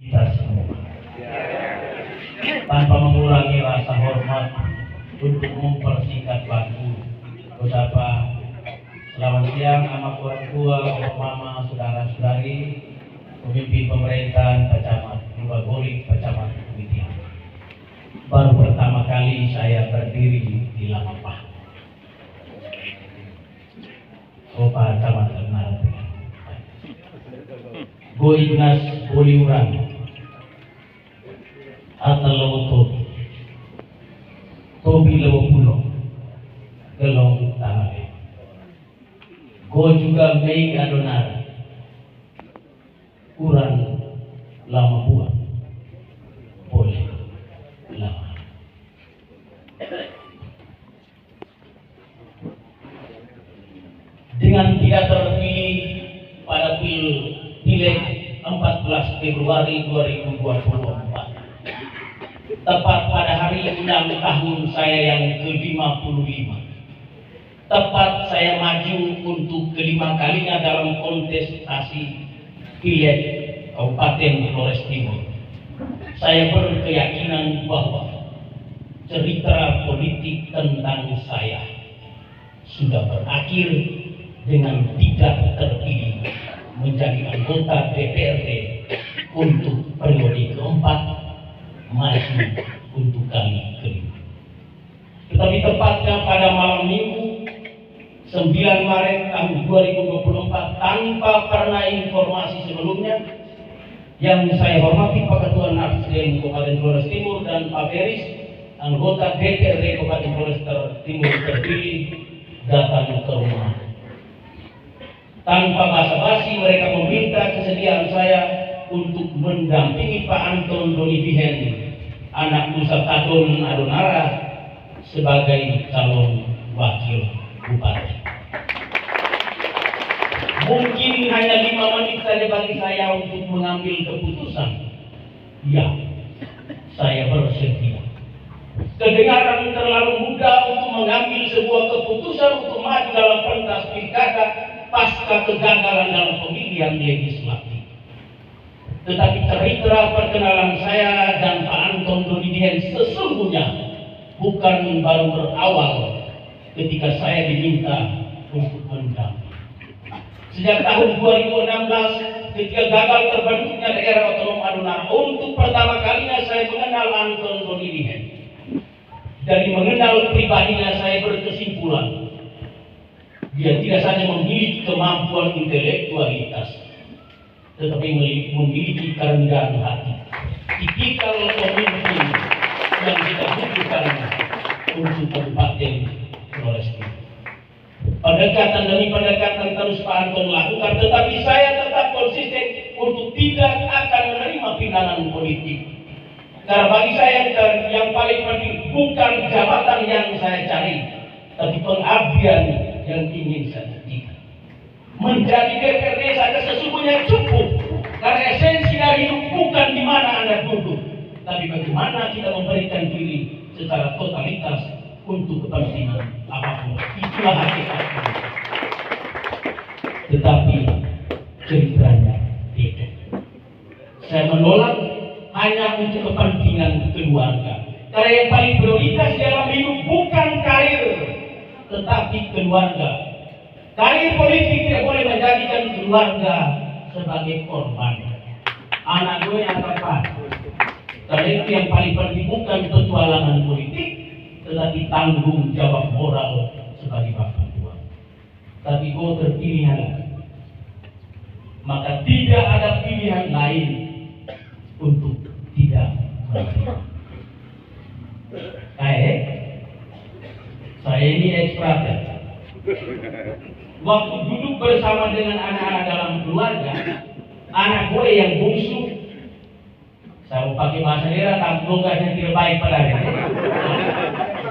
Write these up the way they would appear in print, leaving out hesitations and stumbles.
kita semua, tanpa mengurangi rasa hormat untuk mempersingkat waktu. Beberapa selamat siang anak orang tua, bapak mama, saudara-saudari, pemimpin pemerintahan Pacamat, Mbak Golik Pacamat Kumitian. Baru pertama kali saya berdiri di Lamapah. Bapak Camat Ternarat. Go Ignas Boliuran Atal Lawuto Tobi Lawapulo Gelong Tanale. Go juga Mei Adonar Uran Lama Buat Boleh Lama. Dengan tidak terpilih pada Pileg 14 Februari 2024, tepat pada hari ulang tahun saya yang ke-55, tepat saya maju untuk kelima kalinya dalam kontestasi Pileg Kabupaten Flores Timur. Saya berkeyakinan bahwa cerita politik tentang saya sudah berakhir dengan tidak terpilih menjadi anggota DPRD untuk periode keempat, maju untuk kali kelima. Tetapi tepatnya pada malam Minggu 9 Maret tahun 2024, tanpa pernah informasi sebelumnya, yang saya hormati Pak Ketua Nasdem Kabupaten Flores Timur dan Pak Feris, anggota DPRD Kabupaten Flores Timur terpilih, datang ke rumah. Tanpa basa-basi mereka meminta kesediaan saya untuk mendampingi Pak Anton Donibihen, anak Nusa Kadon Adonara, sebagai calon wakil bupati. Mungkin hanya 5 menit saja bagi saya untuk mengambil keputusan. Ya, saya bersedia. Kedengaran terlalu mudah untuk mengambil sebuah keputusan untuk maju dalam pentas pilkada pasca kegagalan dalam pemilihan legislatif. Tetapi cerita perkenalan saya dan Pak Anton Donibihen sesungguhnya bukan baru berawal ketika saya diminta untuk mendampingi. Sejak tahun 2016 ketika gagal terbentuknya daerah otonom Adonara, untuk pertama kalinya saya mengenal Anton Donibihen. Dari mengenal pribadinya saya berkesimpulan dia tidak saja memiliki kemampuan intelektualitas, tetapi memiliki kerendahan hati. Tipikal pemimpin yang kita butuhkan untuk Kabupaten Flores Timur. Pendekatan demi pendekatan terus Pak Anton lakukan, tetapi saya tetap konsisten untuk tidak akan menerima pinangan politik. Karena bagi saya yang paling penting bukan jabatan yang saya cari, tapi pengabdian yang ingin saya buktikan. Menjadi DPRD saja sesungguhnya cukup, karena esensi dari hidup bukan di mana Anda duduk, tapi bagaimana kita memberikan diri secara totalitas untuk kepentingan apapun. Itulah hakikatnya. Tetapi ceritanya beda. Saya menolak hanya untuk kepentingan keluarga. Karena yang paling prioritas dalam hidup bukan karir, tetapi keluarga. Karir politik tidak boleh menjadikan keluarga sebagai korban. Anak gue apa? Karena itu yang paling penting bukan petualangan politik, tetapi tanggung jawab moral sebagai bapak tua. Tapi gue terpilih, maka tidak ada pilihan lain untuk tidak menerima. Saya ini ekspatriat. Waktu duduk bersama dengan anak-anak dalam keluarga, anak gue yang bungsu, saya mau pakai bahasa daerah, tapi logatnya tidak baik padanya.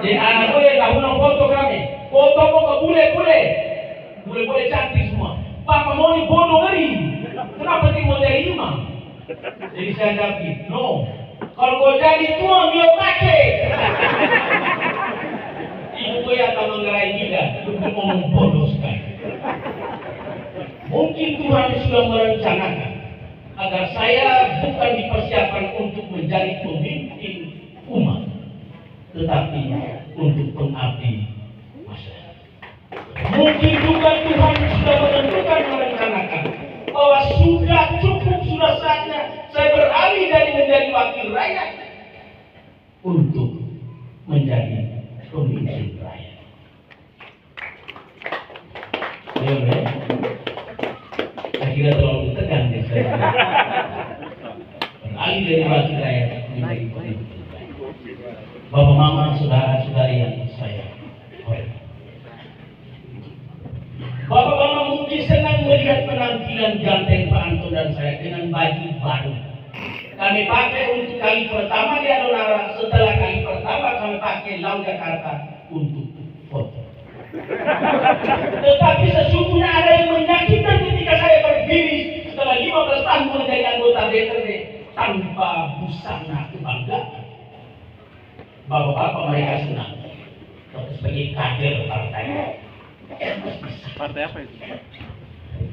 Jadi anak gue yang tahu foto kami, foto mau ke bule cantik semua. Papa mau nih bodoh ngeri, kenapa dia mau jadi imam? Jadi saya jawab, no, kalau kau jadi tua dia pakai. Ibu yang akan menggerai kita untuk ngomong bodoh sekali. Mungkin Tuhan sudah merencanakan agar saya bukan dipersiapkan untuk menjadi pemimpin umat, tetapi untuk pengabdi masyarakat. Mungkin juga Tuhan sudah menentukan, merencanakan bahwa sudah cukup, sudah saatnya saya beralih dari menjadi wakil rakyat untuk menjadi pemimpin rakyat. Ya, saya kira terlalu tegang ya saya. Beralih dari wakil rakyat menjadi pemimpin rakyat. Bapak, mama, saudara-saudari yang saya hormati. Bapak-bapak mungkin senang melihat penampilan ganteng Pak Anton dan saya dengan baju baru. Kami pakai untuk kali pertama di Adonara, setelah kali pertama kami pakai Lau Jakarta untuk foto. Tetapi sesungguhnya ada yang menyakitkan ketika saya berdiri setelah 15 tahun menjadi anggota DPRD tanpa busana kebanggaan. Bapak-bapak mereka senang, tapi sebagai kader partai. Partai apa itu?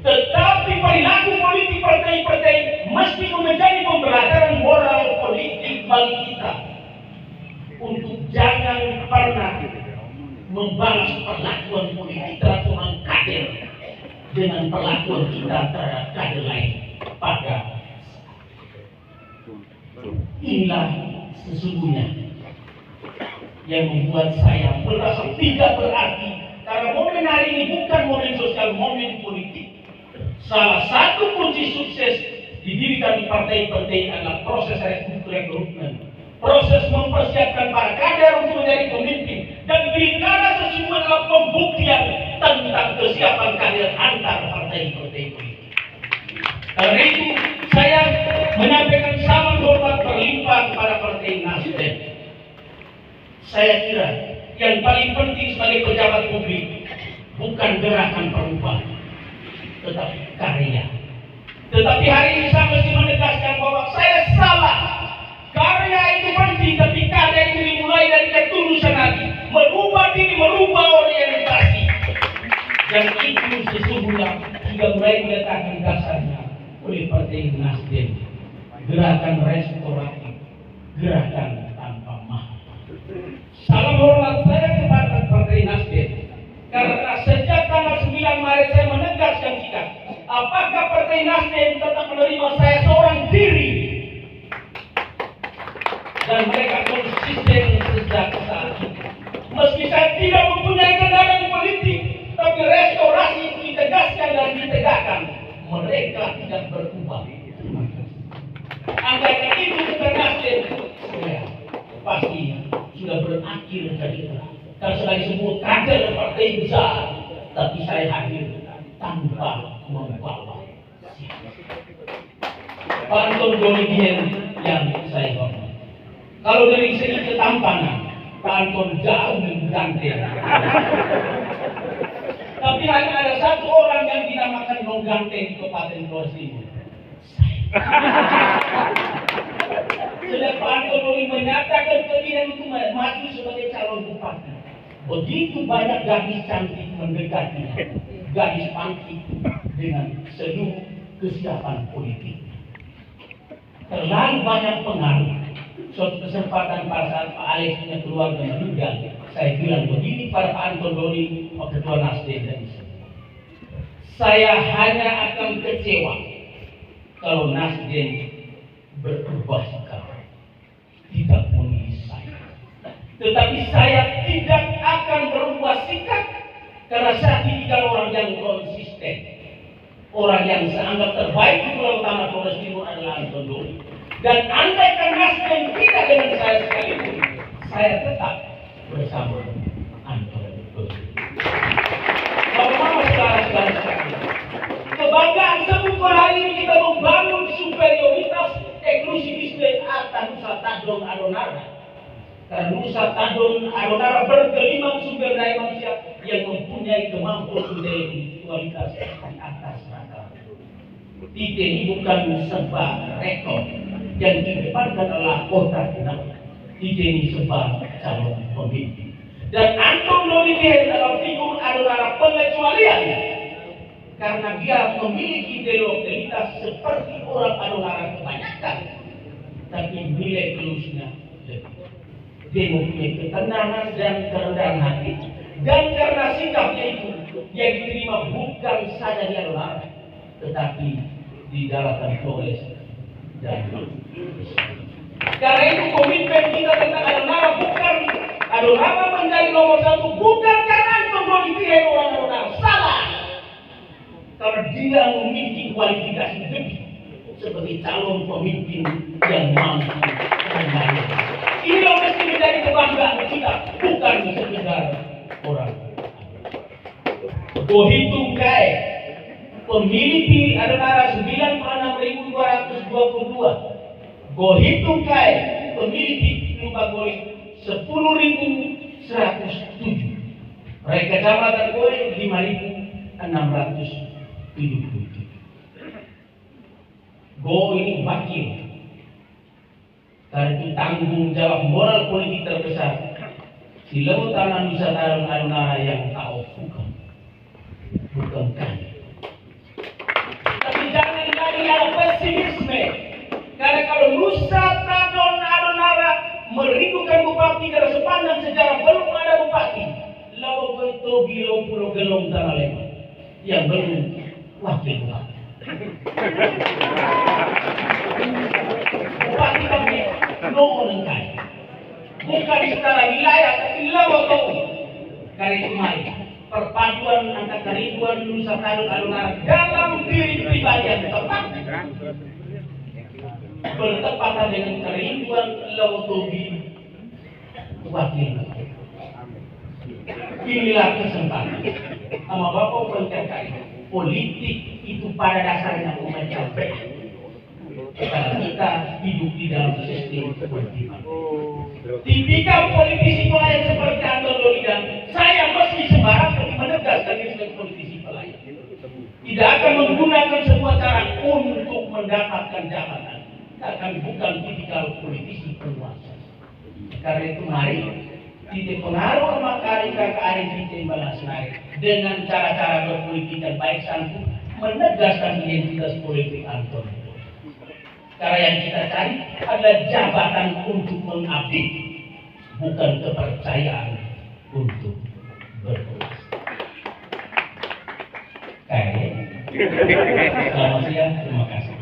Tetapi perilaku politik partai-partai mesti menjadi pembelajaran moral politik bagi kita untuk jangan pernah membalas perlakuan politik terhadap orang kader dengan perlakuan kita terhadap kader lain. Pada inilah sesungguhnya yang membuat saya merasa tidak berarti, karena momen hari ini bukan momen sosial, momen politik. Salah satu kunci sukses didirikan di partai-partai adalah proses rekrutmen, proses mempersiapkan para kader untuk menjadi pemimpin, dan pilkada sesungguhnya adalah pembuktian tentang kesiapan kader antar partai-partai politik. Karena itu saya menyampaikan salam hormat berlimpah kepada Partai Nasdem. Saya kira yang paling penting sebagai pejabat publik bukan gerakan perubahan, tetapi karya. Tetapi hari ini saya mesti menegaskan bahwa saya salah. Karya itu penting, tapi karya itu dimulai dari ketulusan hati, merubah diri, merubah orientasi. Dan itu sesungguhnya sudah mulai diletakkan dasarnya oleh Partai Nasdem. Gerakan restoratif, gerakan tanpa mahar. Salam hormat saya kepada Partai Nasdem, karena sejak tanggal 9 Maret saya menegaskan sikap. Apakah Partai Nasdem tetap menerima saya seorang diri? Dan mereka konsisten sejak saat itu. Meski saya tidak mempunyai kendaraan politik, tapi restorasi itu ditegaskan dan ditegakkan. Mereka tidak berubah. Anggaran itu bukan Nasdem, ya, pasti sudah berakhir dari itu. Karena sebagai sebuah kader partai besar, tapi saya hadir tanpa membawa siapa. Pak Anton Doni yang saya hormati. Kalau dari segi ketampanan, Pak Anton jauh lebih ganteng. Tapi hanya ada satu orang yang dinamakan non ganteng di Kabupaten Flores Timur. Sejak Pak Anton Doni menyatakan keinginan untuk maju sebagai calon bupati, begitu banyak gadis cantik mendekatinya, gadis cantik dengan seluruh kesiapan politik. Terlalu banyak pengaruh. Suatu kesempatan pada saat Pak Alex punya keluarga meninggal, saya bilang begini pada Pak Anton Doni, Ketua Nasdem dan saya hanya akan kecewa kalau Nasdem berubah sikap, tidak memilih saya. Tetapi saya tidak akan berubah sikap, karena saya tipikal orang yang konsisten. Orang yang saya anggap terbaik di Pulau Utama Flores Timur adalah Anton Doni. Dan andaikan Nasdem tidak dengan saya sekalipun, saya tetap bersama Anton Doni. Bapak-bapak, saudara-saudara sekalian, kebanggaan sebut hari ini kita membangun superioritas eksklusivisme atas Nusa Tadong Adonara. Karena Nusa Tadong Adonara bergelimang sumber daya manusia yang mempunyai kemampuan intelektualitas di atas rata. Itu ini bukan sebuah rekor yang dikedepankan adalah kota kita. Itu ini sebuah calon pemimpin. Dan Anton Doni adalah figur Adonara pengecualian. karena dia memiliki loyalitas seperti orang Adonara kebanyakan, tapi nilai tulusnya lebih. Dia mempunyai ketenangan dan kerendahan hati, dan karena sikapnya itu dia diterima bukan saja di Adonara, tetapi di daratan Flores dan karena itu komitmen kita tentang Adonara bukan Adonara menjadi nomor satu, bukan karena Anton dipilih orang Adonara, salah. Karena dia memiliki kualifikasi lebih sebagai calon pemimpin yang mampu dan baik. Inilah mesti menjadi kebanggaan kita, bukan sekedar orang. Gohitung Kai, pemilih di Adonara 96.222. Gohitung Kai, pemilih di Lubagoli 10.107. Mereka Kecamatan Goi 5.677. Go ini wakil, karena itu tanggung jawab moral politik terbesar si Lautan Nusantara Adonara yang tahu bukan kami. Tapi jangan lagi ada pesimisme, karena kalau Nusantara Adonara merindukan bupati karena sepanjang sejarah belum ada bupati. Lalu betul bilau Pulau Gelong Tanah Lembang yang belum wakil bupati. Bupati kami nongolengkai, bukan secara wilayah tapi lalu karena itu mari perpaduan antara kerinduan Nusantara Adonara dalam diri pribadi yang tepat bertepatan dengan kerinduan Lautobi wakil. Inilah kesempatan sama Bapak Pencakai, politik itu pada dasarnya umat capek. Karena kita hidup di dalam sistem kepolitikan. Tipikal politisi pelayan seperti Anton Dolidan, saya mesti sembarang menegaskan sistem politisi pelayan. Tidak akan menggunakan semua cara untuk mendapatkan jabatan. Kami bukan tipikal politisi penguasa. Karena itu mari kita pengaruh makari kakak kita balas naik dengan cara-cara berpolitik dan baik santun menegaskan identitas politik Anton. Karena yang kita cari adalah jabatan untuk mengabdi, bukan kepercayaan untuk berkuasa. Selamat siang, terima kasih.